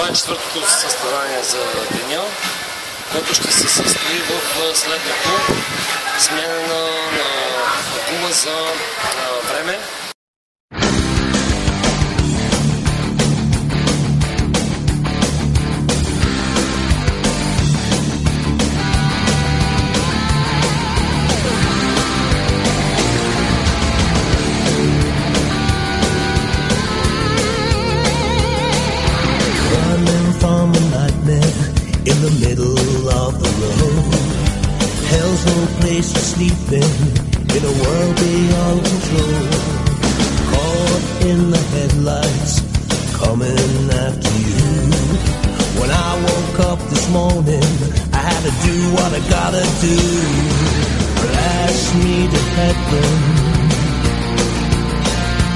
Това е четвъртото състезание за деня, което ще се състои в следното: смяна на гума за време. In the middle of the road, hell's no place for sleeping in a world beyond control. Caught in the headlights, coming after you. When I woke up this morning, I had to do what I gotta do. Blast me to heaven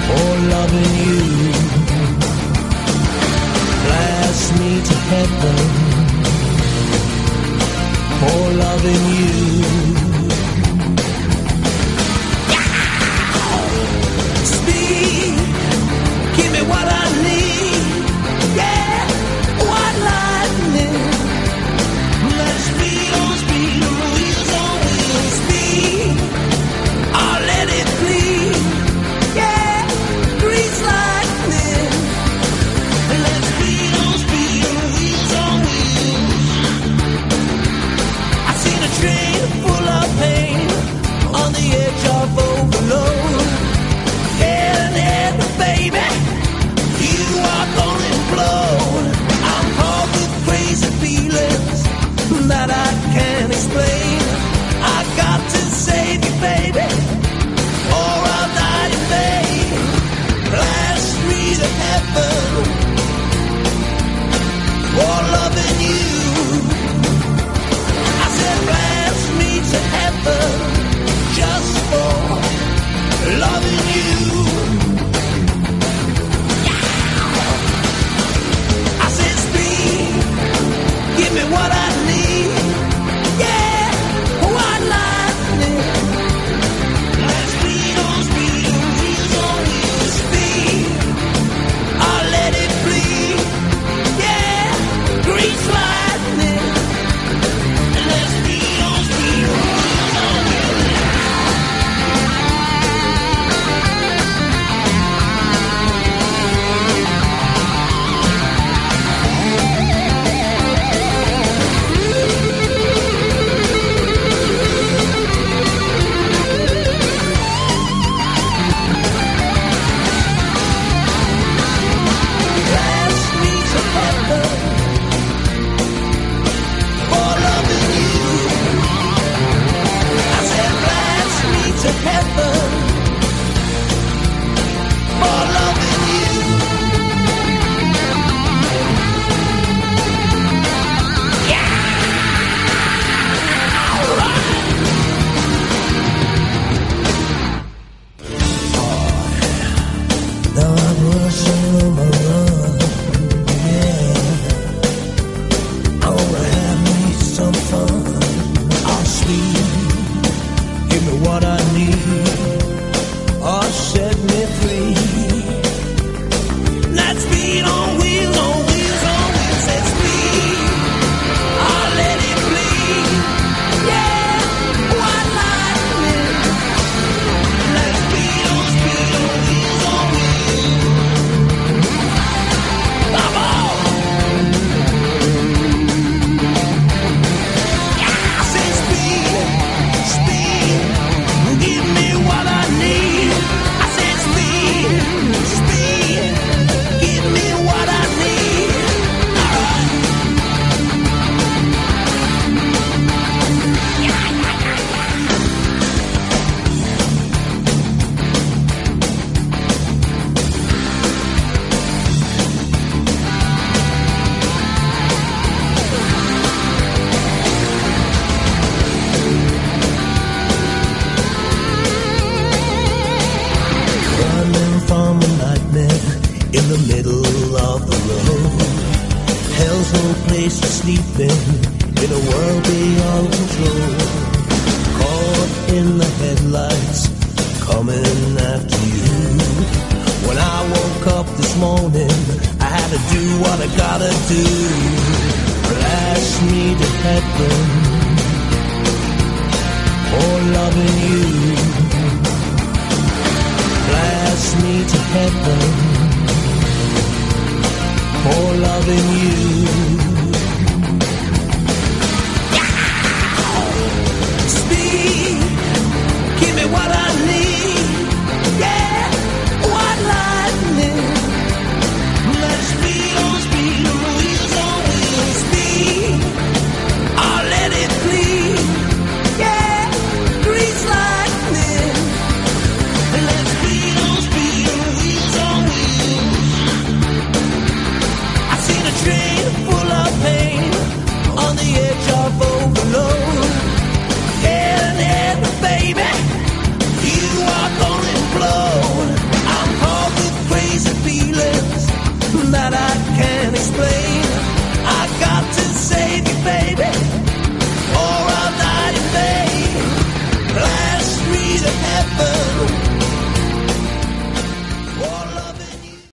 for loving you. Blast me to heaven for loving you. Speed, give me what I need. Yeah, white lightning. Let speed on speed, on wheels on wheels. Speed, I'll let it bleed. Yeah, grease lightning. Let speed on speed, on wheels on wheels. A train full of pain on the edge of overload. Head, baby, you are gonna implode. I'm caught with crazy feelings that I can't explain. I got to save you, baby, or I'll die in vain. Blast me to heaven for loving you. Blast me to heaven just for loving you. I said, speed, give me what I need. Yeah, white lightning. Let speed on speed, wheels on wheels. Speed, I'll let it bleed. Yeah, grease lightning. In the middle of the road, hell's no place for sleeping in a world beyond control. Caught in the headlights, coming after you. When I woke up this morning, I had gotta do what I gotta do. Blast me to heaven for loving you. Blast me to heaven for loving you.